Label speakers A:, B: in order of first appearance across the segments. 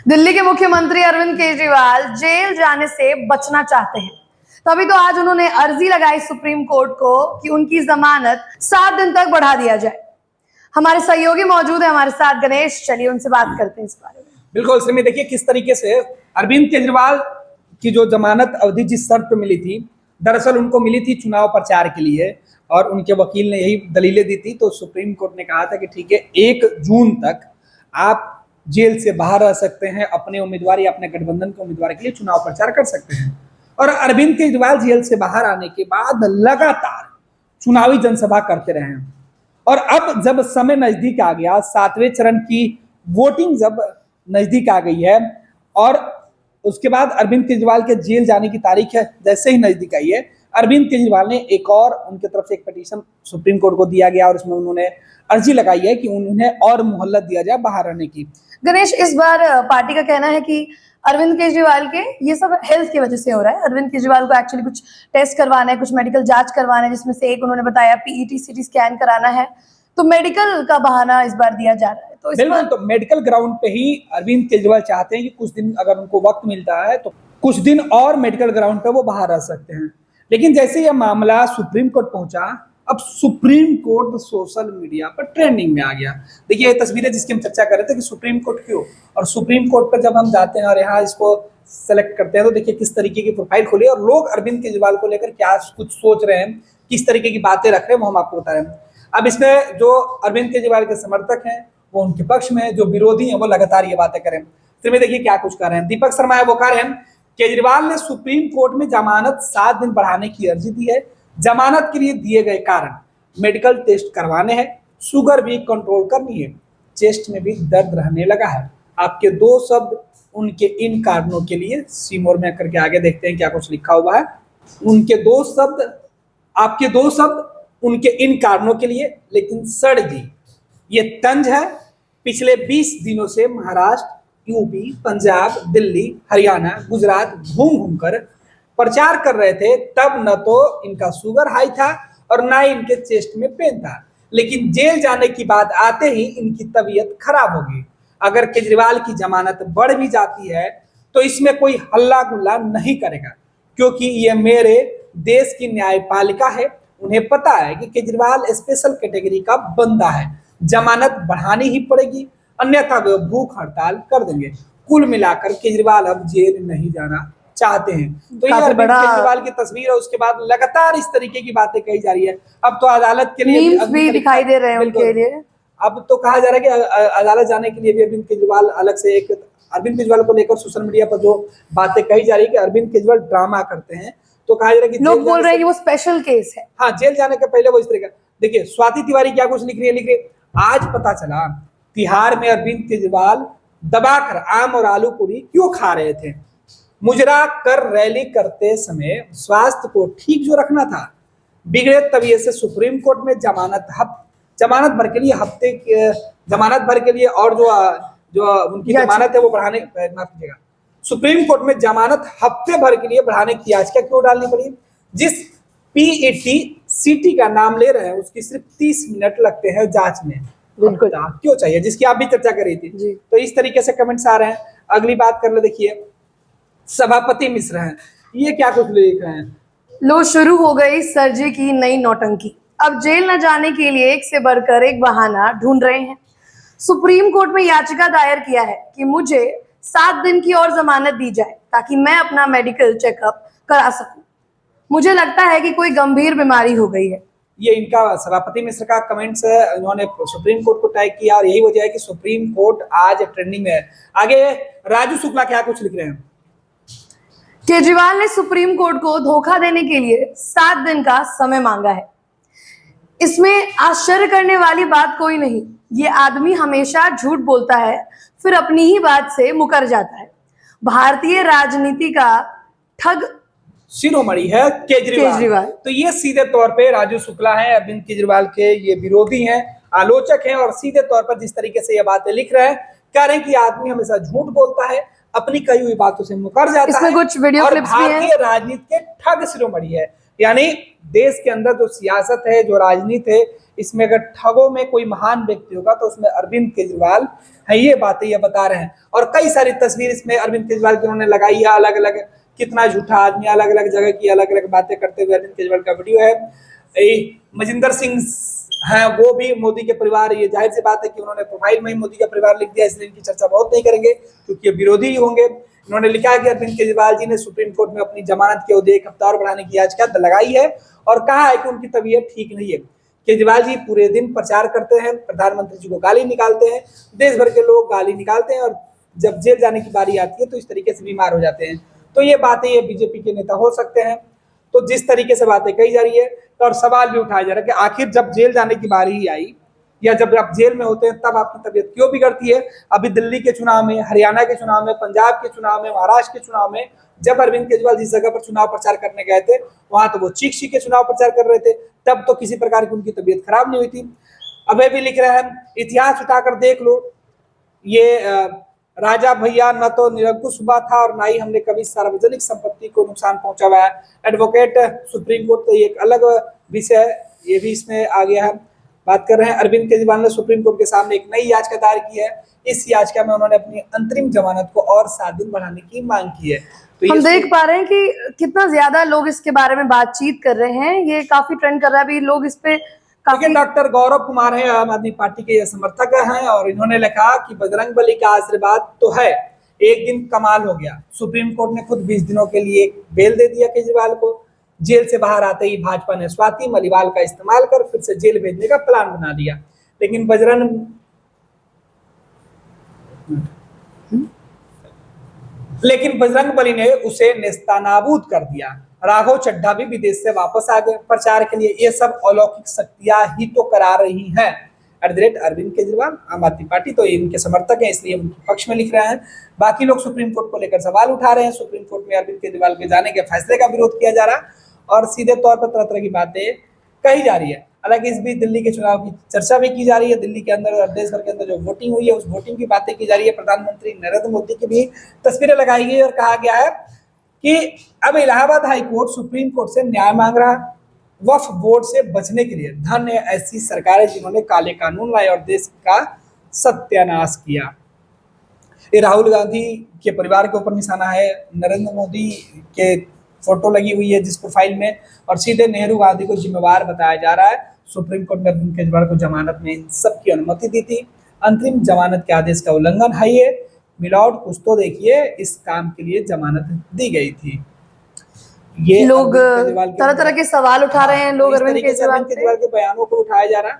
A: दिल्ली के मुख्यमंत्री अरविंद केजरीवाल जेल जाने से बचना चाहते हैं। तभी तो आज उन्होंने अर्जी लगाई सुप्रीम कोर्ट को कि उनकी जमानत 7 दिन तक बढ़ा दिया जाए। हमारे सहयोगी मौजूद है हमारे साथ, गणेश, चलिए उनसे बात करते हैं इस बारे में।
B: बिल्कुल सही। देखिए किस तरीके से अरविंद केजरीवाल की जो जमानत अवधि जिस शर्त पर मिली थी, दरअसल उनको मिली थी चुनाव प्रचार के लिए, और उनके वकील ने यही दलीलें दी थी। तो सुप्रीम कोर्ट ने कहा था कि ठीक है, 1 जून तक आप जेल से बाहर रह सकते हैं, अपने उम्मीदवार या अपने गठबंधन के उम्मीदवार के लिए चुनाव प्रचार कर सकते हैं। और अरविंद केजरीवाल जेल से बाहर आने के बाद लगातार चुनावी जनसभा करते रहे हैं। और अब जब समय नजदीक आ गया, 7वें चरण की वोटिंग जब नजदीक आ गई है, और उसके बाद अरविंद केजरीवाल के जेल जाने की तारीख है जैसे ही नजदीक आई है, अरविंद केजरीवाल ने एक और उनकी तरफ से एक पिटीशन सुप्रीम कोर्ट को दिया गया, और उसमें उन्होंने अर्जी लगाई है कि उन्हें और मोहलत दिया जाए बाहर रहने की।
A: गणेश, इस बार पार्टी का कहना है कि अरविंद केजरीवाल के ये सब हेल्थ की वजह से हो रहा है। अरविंद केजरीवाल को एक्चुअली कुछ टेस्ट करवाना है, कुछ मेडिकल जांच करवाना है, जिसमें से एक उन्होंने बताया पीईटी सीटी स्कैन कराना है। तो मेडिकल का बहाना इस बार दिया जा रहा है। तो
B: बिल्कुल, तो मेडिकल ग्राउंड पे ही अरविंद केजरीवाल चाहते हैं कि कुछ दिन अगर उनको वक्त मिलता है तो कुछ दिन और मेडिकल ग्राउंड पे वो बाहर रह सकते हैं। लेकिन जैसे यह मामला सुप्रीम कोर्ट पहुंचा, अब सुप्रीम कोर्ट सोशल मीडिया पर ट्रेंडिंग में आ गया। देखिए ये तस्वीरें जिसकी हम चर्चा कर रहे थे कि सुप्रीम कोर्ट क्यों, और सुप्रीम कोर्ट पर जब हम जाते हैं और यहाँ इसको सेलेक्ट करते हैं तो देखिए किस तरीके की प्रोफाइल खोली, और लोग अरविंद केजरीवाल को लेकर क्या कुछ सोच रहे हैं, किस तरीके की बातें रख रहे हैं, वो हम आपको बता रहे हैं। अब इसमें जो अरविंद केजरीवाल के समर्थक हैं वो उनके पक्ष में, जो विरोधी हैं वो लगातार ये बातें करें। फिर में देखिए क्या कुछ कर रहे हैं। दीपक शर्मा है, वो कह रहे हैं केजरीवाल ने सुप्रीम कोर्ट में जमानत 7 दिन बढ़ाने की अर्जी दी है। जमानत के लिए दिए गए कारण मेडिकल टेस्ट करवाने हैं, शुगर भी कंट्रोल करनी है, चेस्ट में भी दर्द रहने लगा है। आपके 2 शब्द उनके इन कारणों के लिए, सीमोर में करके आगे देखते हैं क्या कुछ लिखा हुआ है। उनके 2 शब्द, आपके 2 शब्द उनके इन कारणों के लिए। लेकिन सर जी, ये तंज है। पिछले 20 दिनों से महाराष्ट्र, यूपी, पंजाब, दिल्ली, हरियाणा, गुजरात घूम घूम कर प्रचार कर रहे थे। तब न तो इनका शुगर हाई था और ना ही इनके चेस्ट में पेन था, लेकिन जेल जाने की बात आते ही इनकी तबीयत खराब होगी। अगर केजरीवाल की जमानत बढ़ भी जाती है तो इसमें कोई हल्ला गुल्ला नहीं करेगा, क्योंकि ये मेरे देश की न्यायपालिका है। उन्हें पता है कि केजरीवाल स्पेशल कैटेगरी का बंदा है, जमानत बढ़ानी ही पड़ेगी, अन्यथा वे भूख हड़ताल कर देंगे। कुल मिलाकर केजरीवाल अब जेल नहीं जाना चाहते हैं। तो ये अरविंद केजरीवाल की तस्वीर है। उसके बाद लगातार इस तरीके की बातें कही जा रही है। अब तो अदालत के लिए
A: भी दिखाई दे रहे हैं उनके लिए।
B: अब तो कहा जा रहा है कि अदालत जाने के लिए भी अरविंद केजरीवाल अलग से एक, अरविंद केजरीवाल को लेकर सोशल मीडिया पर जो बातें कही जा रही है कि अरविंद केजरीवाल ड्रामा करते हैं, तो कहा जा रहा है कि
A: लोग बोल रहे हैं कि वो स्पेशल केस है।
B: हाँ, जेल जाने के पहले वो इस तरह का। देखिए स्वाति तिवारी क्या कुछ लिख रही है, आज पता चला बिहार में अरविंद केजरीवाल दबाकर आम और आलू पूरी क्यों खा रहे थे। मुजरा कर रैली करते समय स्वास्थ्य को ठीक जो रखना था, बिगड़े तबीयत से सुप्रीम कोर्ट में जमानत भर के लिए जमानत भर के लिए, और जो उनकी जमानत है वो बढ़ाने, माफ कीजिएगा, सुप्रीम कोर्ट में जमानत हफ्ते भर के लिए बढ़ाने की याचिका क्यों डालनी पड़ी। जिस पीईटी सीटी का नाम ले रहे हैं उसकी सिर्फ 30 मिनट लगते हैं जांच में,
A: बिल्कुल
B: क्यों चाहिए, जिसकी आप भी चर्चा कर रही थी। तो इस तरीके से कमेंट्स आ रहे हैं। अगली बात कर ले, देखिए सभापति मिश्र हैं, ये क्या कुछ लिख रहे हैं।
A: लो, शुरू हो गई सरजी की नई नौटंकी। अब जेल न जाने के लिए एक से बढ़कर एक बहाना ढूंढ रहे हैं। सुप्रीम कोर्ट में याचिका दायर किया है कि मुझे 7 दिन की और जमानत दी जाए ताकि मैं अपना मेडिकल चेकअप करा सकूं। मुझे लगता है कि कोई गंभीर बीमारी हो गई है।
B: ये इनका सभापति मिश्र का कमेंट्स है। इन्होंने सुप्रीम कोर्ट को टैग किया, और यही वजह है कि सुप्रीम कोर्ट आज ट्रेंडिंग में है। आगे राजू शुक्ला क्या कुछ लिख रहे हैं।
A: केजरीवाल ने सुप्रीम कोर्ट को धोखा देने के लिए 7 दिन का समय मांगा है। इसमें आश्चर्य करने वाली बात कोई नहीं। ये आदमी हमेशा झूठ बोलता है, फिर अपनी ही बात से मुकर जाता है। भारतीय राजनीति का ठग
B: शिरोमणि है केजरीवाल। तो ये सीधे तौर पे राजू शुक्ला है, अरविंद केजरीवाल के ये विरोधी हैं, आलोचक हैं, और सीधे तौर पर जिस तरीके से ये बातें लिख रहे हैं, कह रहे हैं कि आदमी हमेशा झूठ बोलता है, अपनी कही हुई बातों से मुकर जाता है,
A: कुछ वीडियो
B: और
A: क्लिप्स भी हैं।
B: भारतीय राजनीति के ठग शिरोमणि है। यानी देश के अंदर जो सियासत है, जो राजनीति है, इसमें अगर ठगों में कोई महान व्यक्ति होगा तो उसमें अरविंद केजरीवाल है। ये बातें ये बता रहे हैं और कई सारी तस्वीर इसमें अरविंद केजरीवाल की उन्होंने लगाई है, अलग अलग कितना झूठा आदमी, अलग अलग जगह की अलग अलग बातें करते हुए अरविंद केजरीवाल का वीडियो है। मजिंदर सिंह है वो भी मोदी के परिवार, ये जाहिर सी बात है कि उन्होंने प्रोफाइल में ही मोदी का परिवार लिख दिया, इसलिए इनकी चर्चा बहुत नहीं करेंगे क्योंकि ये विरोधी होंगे। इन्होंने लिखा है कि अरविंद केजरीवाल जी ने सुप्रीम कोर्ट में अपनी जमानत की अवधि 1 हफ्ता और बढ़ाने की याचिका लगाई है और कहा है कि उनकी तबीयत ठीक नहीं है। केजरीवाल जी पूरे दिन प्रचार करते हैं, प्रधानमंत्री जी को गाली निकालते हैं, देश भर के लोग गाली निकालते हैं और जब जेल जाने की बारी आती है तो इस तरीके से बीमार हो जाते हैं। तो ये बातें ये बीजेपी के नेता हो सकते हैं। तो जिस तरीके से बातें कही जा रही है तो और सवाल भी उठाया जा रहा है कि आखिर जब जेल जाने की बारी ही आई या जब आप जेल में होते हैं तब आपकी तबीयत क्यों बिगड़ती है। अभी दिल्ली के चुनाव में, हरियाणा के चुनाव में, पंजाब के चुनाव में, महाराष्ट्र के चुनाव में जब अरविंद केजरीवाल जिस जगह पर चुनाव प्रचार करने गए थे वहां तो वो चीख के चुनाव प्रचार कर रहे थे, तब तो किसी प्रकार की उनकी तबीयत खराब नहीं हुई थी। अब भी लिख रहे हैं, इतिहास उठाकर देख लो, ये राजा भैया न तो निरंकुश हुआ था और ना ही हमने कभी सार्वजनिक संपत्ति को नुकसान पहुंचाया है। एडवोकेट सुप्रीम कोर्ट तो एक अलग विषय है, ये भी इसमें आ गया है। बात कर रहे हैं अरविंद केजरीवाल ने सुप्रीम कोर्ट के सामने एक नई याचिका दायर की है। इस याचिका में उन्होंने अपनी अंतरिम जमानत को और 7 दिन बढ़ाने की मांग की है। तो
A: हम देख पा रहे हैं कि कितना ज्यादा लोग इसके बारे में बातचीत कर रहे हैं, ये काफी ट्रेंड कर रहा है अभी, लोग इस पे काफी।
B: डॉक्टर गौरव कुमार है, आम आदमी पार्टी के समर्थक हैं और इन्होंने लिखा कि बजरंगबली का आशीर्वाद तो है, एक दिन कमाल हो गया। सुप्रीम कोर्ट ने खुद 20 दिनों के लिए बेल दे दिया केजरीवाल को। जेल से बाहर आते ही भाजपा ने स्वाति मलिवाल का इस्तेमाल कर फिर से जेल भेजने का प्लान बना दिया, लेकिन बजरंगबली ने उसे नेस्तानाबूद कर दिया। राघव चड्ढा भी विदेश से वापस आ गए प्रचार के लिए। ये सब अलौकिक शक्तियां ही तो करा रही हैं। अरविंद केजरीवाल, आम आदमी पार्टी तो इनके समर्थक हैं इसलिए उनके पक्ष में लिख रहे हैं। बाकी लोग सुप्रीम कोर्ट को लेकर सवाल उठा रहे हैं। सुप्रीम कोर्ट में अरविंद केजरीवाल के जाने के फैसले का विरोध किया जा रहा है और सीधे तौर पर तरह तरह की बातें कही जा रही है। हालांकि इस बीच दिल्ली के चुनाव की चर्चा भी की जा रही है। दिल्ली के अंदर और देश भर के अंदर जो वोटिंग हुई है उस वोटिंग की बातें की जा रही है। प्रधानमंत्री नरेंद्र मोदी की भी तस्वीरें लगाई गई और कहा गया है कि अब Allahabad high court supreme court से न्याय मांग रहा है। वक्फ बोर्ड से बचने के लिए धन्य ऐसी सरकारें जिन्होंने काले कानून लाए और देश का सत्यानाश किया। ये राहुल गांधी के परिवार के ऊपर निशाना है, नरेंद्र मोदी के फोटो लगी हुई है जिस प्रोफाइल में, और सीधे नेहरू गांधी को जिम्मेवार बताया जा रहा है। सुप्रीम कोर्ट ने अरविंद केजरीवाल को जमानत में इन सबकी अनुमति दी थी। अंतरिम जमानत के आदेश का उल्लंघन है ये। मिलॉर्ड कुछ तो देखिए, इस काम के लिए जमानत दी गई थी। ये
A: लोग तरह तरह के सवाल उठा रहे हैं, लोग अरविंद
B: केजरीवाल के बयानों को उठाया जा रहा है।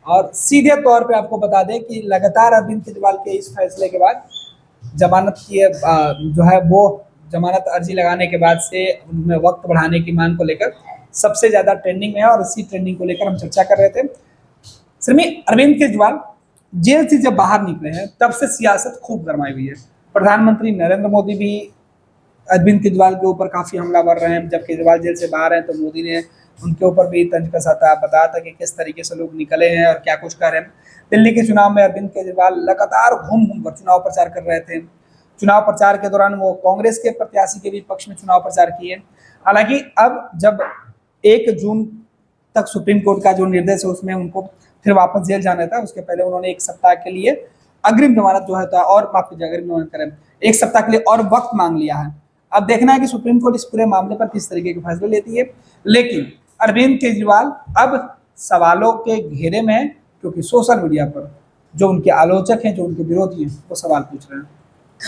B: और सीधे तौर पे आपको बता दें कि लगातार अरविंद केजरीवाल के इस फैसले के बाद जमानत की जो है वो जमानत अर्जी लगाने के बाद से उनमें वक्त बढ़ाने की मांग को लेकर सबसे ज्यादा ट्रेंडिंग में है और इसी ट्रेंडिंग को लेकर हम चर्चा कर रहे थे। सिर्मी अरविंद केजरीवाल जेल से जब बाहर निकले हैं तब से सियासत खूब गरमाई हुई है। प्रधानमंत्री नरेंद्र मोदी भी अरविंद केजरीवाल के ऊपर काफी हमलावर रहे हैं। जब केजरीवाल जेल से बाहर हैं तो मोदी ने उनके ऊपर भी तंज कसा था, बताया था कि किस तरीके से लोग निकले हैं और क्या कुछ कर रहे हैं। दिल्ली के चुनाव में अरविंद केजरीवाल लगातार घूम घूम कर चुनाव प्रचार कर रहे थे। चुनाव प्रचार के दौरान वो कांग्रेस के प्रत्याशी के भी पक्ष में चुनाव प्रचार किए। हालांकि अब जब 1 जून तक सुप्रीम कोर्ट का जो निर्देश है उसमें उनको फिर वापस जेल जाना था, उसके पहले उन्होंने 1 सप्ताह के लिए अग्रिम जमानत जो है और माफ कीजिए अग्रिम जमानत करें 1 सप्ताह के लिए और वक्त मांग लिया है। अब देखना है कि सुप्रीम कोर्ट इस पूरे मामले पर किस तरीके के फैसले लेती है। लेकिन अरविंद केजरीवाल अब सवालों के घेरे में है क्योंकि सोशल मीडिया पर जो उनके आलोचक हैं, जो उनके विरोधी हैं, वो सवाल पूछ रहे हैं।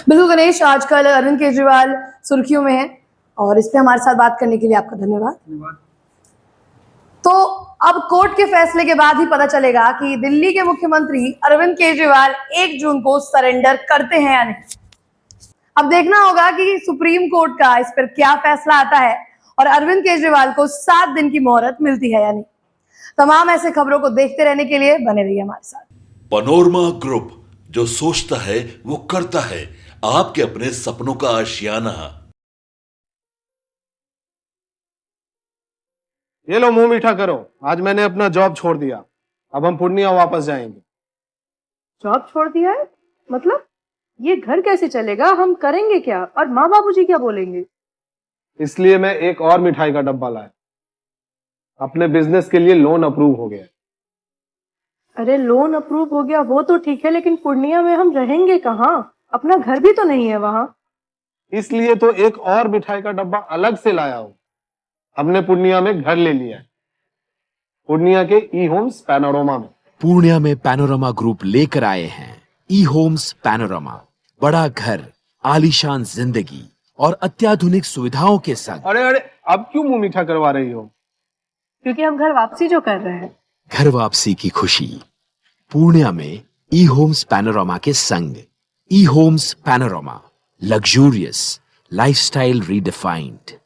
A: बिल्कुल गणेश, आजकल अरविंद केजरीवाल सुर्खियों में है और इस पे हमारे साथ बात करने के लिए आपका धन्यवाद। तो अब कोर्ट के फैसले के बाद ही पता चलेगा कि दिल्ली के मुख्यमंत्री अरविंद केजरीवाल 1 जून को सरेंडर करते हैं या नहीं। अब देखना होगा कि सुप्रीम कोर्ट का इस पर क्या फैसला आता है और अरविंद केजरीवाल को 7 दिन की मोहलत मिलती है या नहीं। तमाम ऐसे खबरों को देखते रहने के लिए बने रहिए हमारे साथ।
C: पनोरमा ग्रुप, जो सोचता है वो करता है, आपके अपने सपनों का आशियाना।
D: ये लो मुंह मीठा करो, आज मैंने अपना जॉब छोड़ दिया, अब हम पूर्णिया वापस जाएंगे।
E: जॉब छोड़ दिया है? मतलब ये घर कैसे चलेगा, हम करेंगे क्या और माँ बाबूजी क्या बोलेंगे?
D: इसलिए मैं एक और मिठाई का डब्बा लाया, अपने बिजनेस के लिए लोन अप्रूव हो गया।
E: अरे लोन अप्रूव हो गया वो तो ठीक है, लेकिन पूर्णिया में हम रहेंगे कहाँ? अपना घर भी तो नहीं है वहां।
D: इसलिए तो एक और मिठाई का डब्बा अलग से लाया हूं। हमने पूर्णिया में घर ले लिया है, पूर्णिया के ई होम्स पैनोरमा में।
F: पूर्णिया में पैनोरमा ग्रुप लेकर आए हैं ई होम्स पैनोरमा। बड़ा घर, आलीशान जिंदगी और अत्याधुनिक सुविधाओं के संग।
D: अरे अरे, अब क्यों मुंह मीठा करवा रही हो?
E: क्योंकि हम घर वापसी जो कर रहे हैं।
F: घर वापसी की खुशी पूर्णिया में ई होम्स पैनोरमा के संग। E Homes Panorama, luxurious lifestyle redefined.